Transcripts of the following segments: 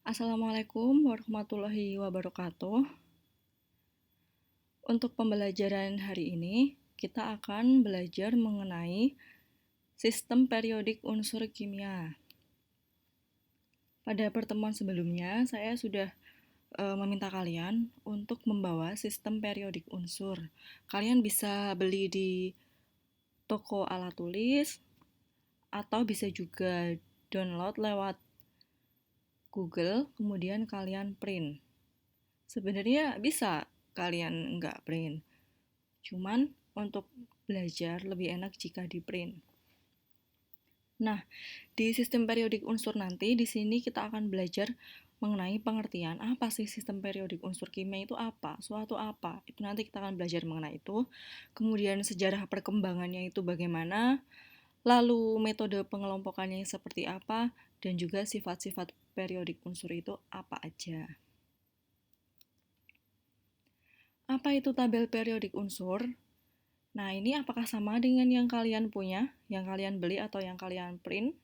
Assalamualaikum warahmatullahi wabarakatuh. Untuk pembelajaran hari ini, kita akan belajar mengenai sistem periodik unsur kimia. Pada pertemuan sebelumnya, saya sudah meminta kalian untuk membawa sistem periodik unsur. Kalian bisa beli di toko alat tulis, atau bisa juga download lewat Google, kemudian kalian print. Sebenarnya bisa kalian nggak print, cuman untuk belajar lebih enak jika di print. Nah, di sistem periodik unsur nanti, di sini kita akan belajar mengenai pengertian apa sih sistem periodik unsur kimia itu apa, suatu apa. Itu nanti kita akan belajar mengenai itu. Kemudian sejarah perkembangannya itu bagaimana, lalu metode pengelompokannya seperti apa, dan juga sifat-sifat periodik unsur itu apa aja. Apa itu tabel periodik unsur? Nah, ini apakah sama dengan yang kalian punya, yang kalian beli atau yang kalian print?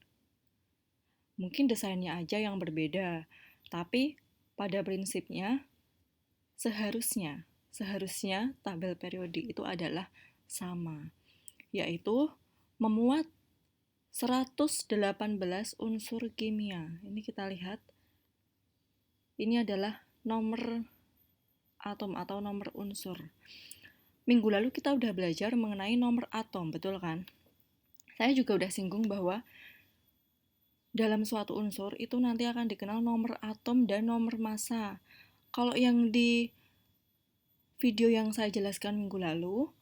Mungkin desainnya aja yang berbeda, tapi pada prinsipnya seharusnya tabel periodik itu adalah sama, yaitu memuat 118 unsur kimia. Ini kita lihat, ini adalah nomor atom atau nomor unsur. Minggu lalu kita udah belajar mengenai nomor atom, betul kan? Saya juga udah singgung bahwa dalam suatu unsur itu nanti akan dikenal nomor atom dan nomor massa. Kalau yang di video yang saya jelaskan minggu lalu,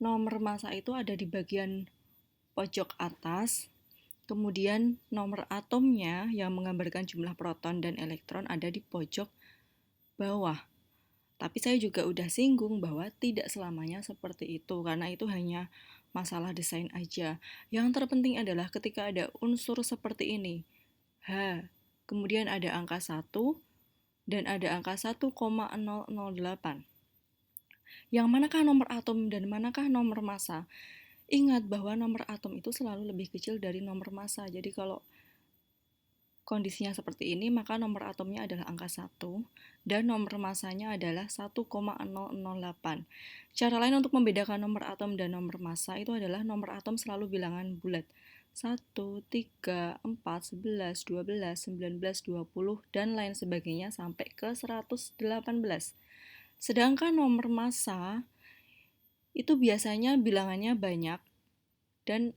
nomor massa itu ada di bagian pojok atas, kemudian nomor atomnya yang menggambarkan jumlah proton dan elektron ada di pojok bawah. Tapi saya juga udah singgung bahwa tidak selamanya seperti itu, karena itu hanya masalah desain aja. Yang terpenting adalah ketika ada unsur seperti ini, H, kemudian ada angka 1, dan ada angka 1,008. Yang manakah nomor atom dan manakah nomor massa? Ingat bahwa nomor atom itu selalu lebih kecil dari nomor massa. Jadi kalau kondisinya seperti ini, maka nomor atomnya adalah angka 1 dan nomor massanya adalah 1,008. Cara lain untuk membedakan nomor atom dan nomor massa itu adalah nomor atom selalu bilangan bulat. 1, 3, 4, 11, 12, 19, 20, dan lain sebagainya sampai ke 118. Sedangkan nomor massa itu biasanya bilangannya banyak dan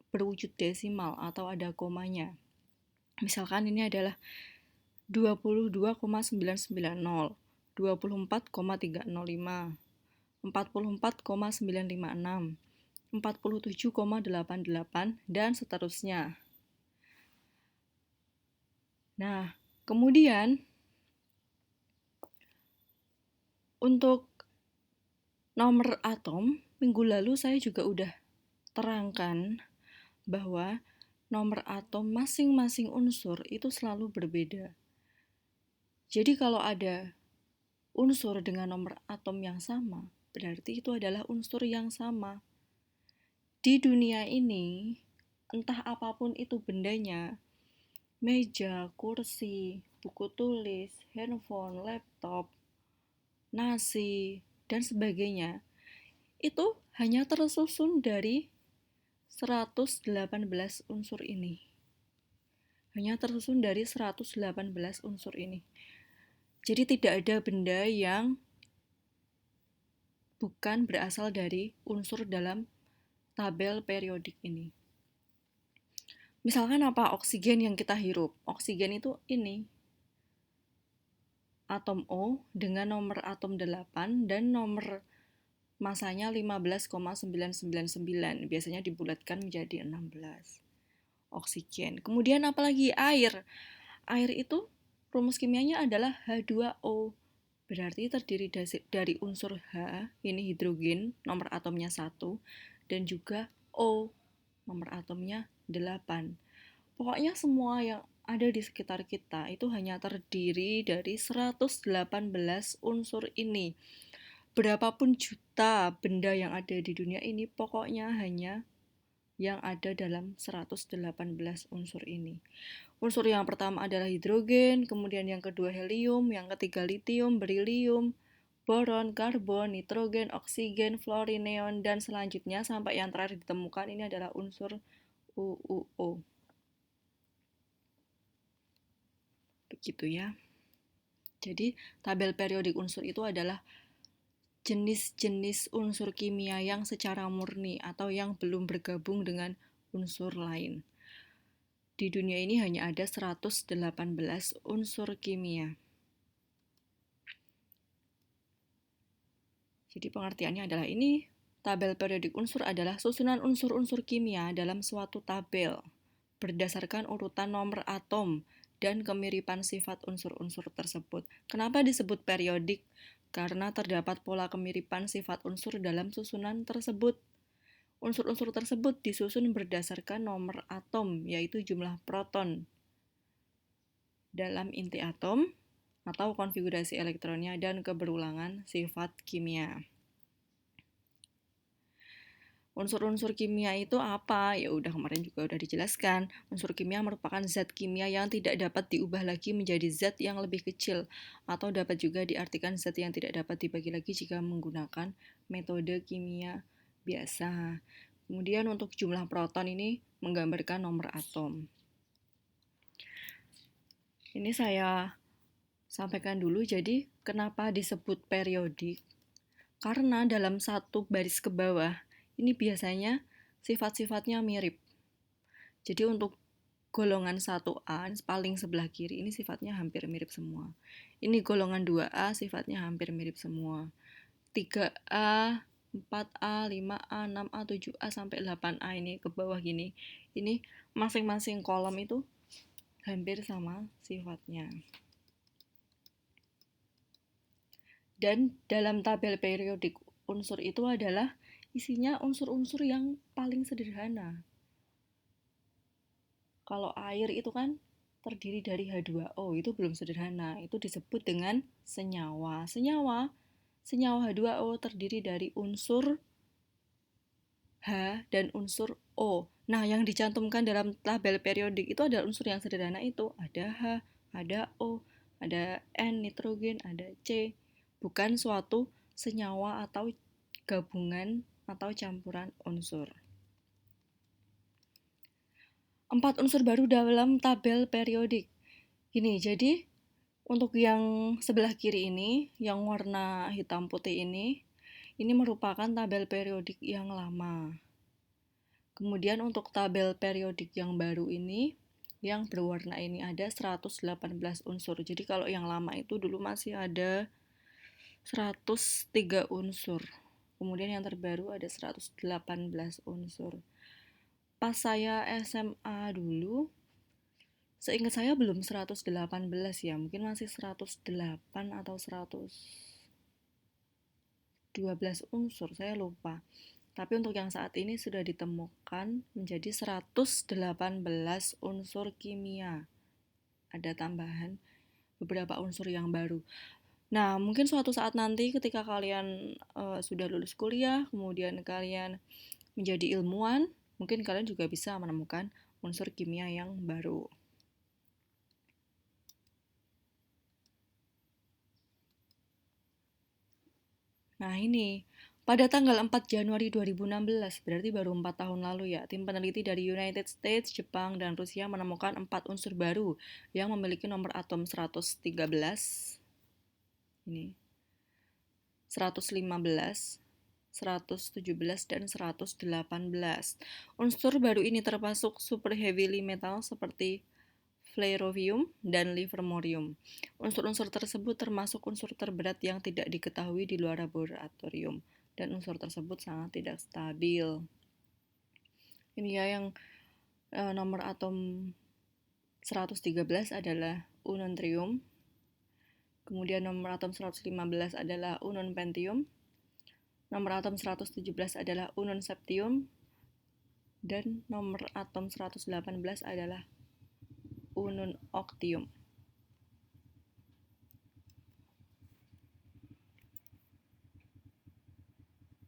berwujud desimal atau ada komanya. Misalkan ini adalah 22,990, 24,305, 44,956, 47,88, dan seterusnya. Nah, kemudian untuk nomor atom, minggu lalu saya juga udah terangkan bahwa nomor atom masing-masing unsur itu selalu berbeda. Jadi kalau ada unsur dengan nomor atom yang sama, berarti itu adalah unsur yang sama. Di dunia ini, entah apapun itu bendanya, meja, kursi, buku tulis, handphone, laptop, nasi, dan sebagainya, itu hanya tersusun dari 118 unsur ini. Hanya tersusun dari 118 unsur ini. Jadi tidak ada benda yang bukan berasal dari unsur dalam tabel periodik ini. Misalkan apa? Oksigen yang kita hirup. Oksigen itu ini. Atom O dengan nomor atom 8 dan nomor masanya 15,999. Biasanya dibulatkan menjadi 16. Oksigen. Kemudian apalagi air. Air itu rumus kimianya adalah H2O. Berarti terdiri dari unsur H, ini hidrogen, nomor atomnya 1, dan juga O, nomor atomnya 8. Pokoknya semua yang ada di sekitar kita itu hanya terdiri dari 118 unsur ini. Berapapun juta benda yang ada di dunia ini, pokoknya hanya yang ada dalam 118 unsur ini. Unsur yang pertama adalah hidrogen, kemudian yang kedua helium, yang ketiga litium, berilium, boron, karbon, nitrogen, oksigen, fluorine, neon, dan selanjutnya sampai yang terakhir ditemukan ini adalah unsur UUO. Begitu ya. Jadi, tabel periodik unsur itu adalah jenis-jenis unsur kimia yang secara murni atau yang belum bergabung dengan unsur lain. Di dunia ini hanya ada 118 unsur kimia. Jadi pengertiannya adalah ini, tabel periodik unsur adalah susunan unsur-unsur kimia dalam suatu tabel berdasarkan urutan nomor atom dan kemiripan sifat unsur-unsur tersebut. Kenapa disebut periodik? Karena terdapat pola kemiripan sifat unsur dalam susunan tersebut. Unsur-unsur tersebut disusun berdasarkan nomor atom, yaitu jumlah proton dalam inti atom atau konfigurasi elektronnya dan keberulangan sifat kimia. Unsur-unsur kimia itu apa? Ya udah kemarin juga udah dijelaskan. Unsur kimia merupakan zat kimia yang tidak dapat diubah lagi menjadi zat yang lebih kecil atau dapat juga diartikan zat yang tidak dapat dibagi lagi jika menggunakan metode kimia biasa. Kemudian untuk jumlah proton ini menggambarkan nomor atom. Ini saya sampaikan dulu, jadi kenapa disebut periodik? Karena dalam satu baris ke bawah, ini biasanya sifat-sifatnya mirip. Jadi untuk golongan 1A paling sebelah kiri ini sifatnya hampir mirip semua. Ini golongan 2A sifatnya hampir mirip semua. 3A, 4A, 5A, 6A, 7A sampai 8A ini ke bawah gini. Ini masing-masing kolom itu hampir sama sifatnya. Dan dalam tabel periodik unsur itu adalah isinya unsur-unsur yang paling sederhana. Kalau air itu kan terdiri dari H2O, itu belum sederhana. Itu disebut dengan senyawa. Senyawa H2O terdiri dari unsur H dan unsur O. Nah, yang dicantumkan dalam tabel periodik itu adalah unsur yang sederhana itu. Ada H, ada O, ada N, nitrogen, ada C. Bukan suatu senyawa atau gabungan atau campuran unsur. 4 unsur baru dalam tabel periodik. Ini, jadi untuk yang sebelah kiri ini, yang warna hitam putih ini merupakan tabel periodik yang lama. Kemudian untuk tabel periodik yang baru ini, yang berwarna ini ada 118 unsur. Jadi kalau yang lama itu dulu masih ada 103 unsur. Kemudian yang terbaru ada 118 unsur. Pas saya SMA dulu, seingat saya belum 118 ya, mungkin masih 108 atau 112 unsur, saya lupa. Tapi untuk yang saat ini sudah ditemukan menjadi 118 unsur kimia. Ada tambahan beberapa unsur yang baru. Nah, mungkin suatu saat nanti ketika kalian sudah lulus kuliah, kemudian kalian menjadi ilmuwan, mungkin kalian juga bisa menemukan unsur kimia yang baru. Nah ini, pada tanggal 4 Januari 2016, berarti baru 4 tahun lalu ya, tim peneliti dari United States, Jepang, dan Rusia menemukan 4 unsur baru yang memiliki nomor atom 113, ini, 115, 117, dan 118. Unsur baru ini termasuk super heavy metal seperti flerovium dan livermorium. Unsur-unsur tersebut termasuk unsur terberat yang tidak diketahui di luar laboratorium, dan unsur tersebut sangat tidak stabil. Ini ya yang nomor atom 113 adalah ununtrium, kemudian nomor atom 115 adalah ununpentium, nomor atom 117 adalah ununseptium, dan nomor atom 118 adalah ununoctium.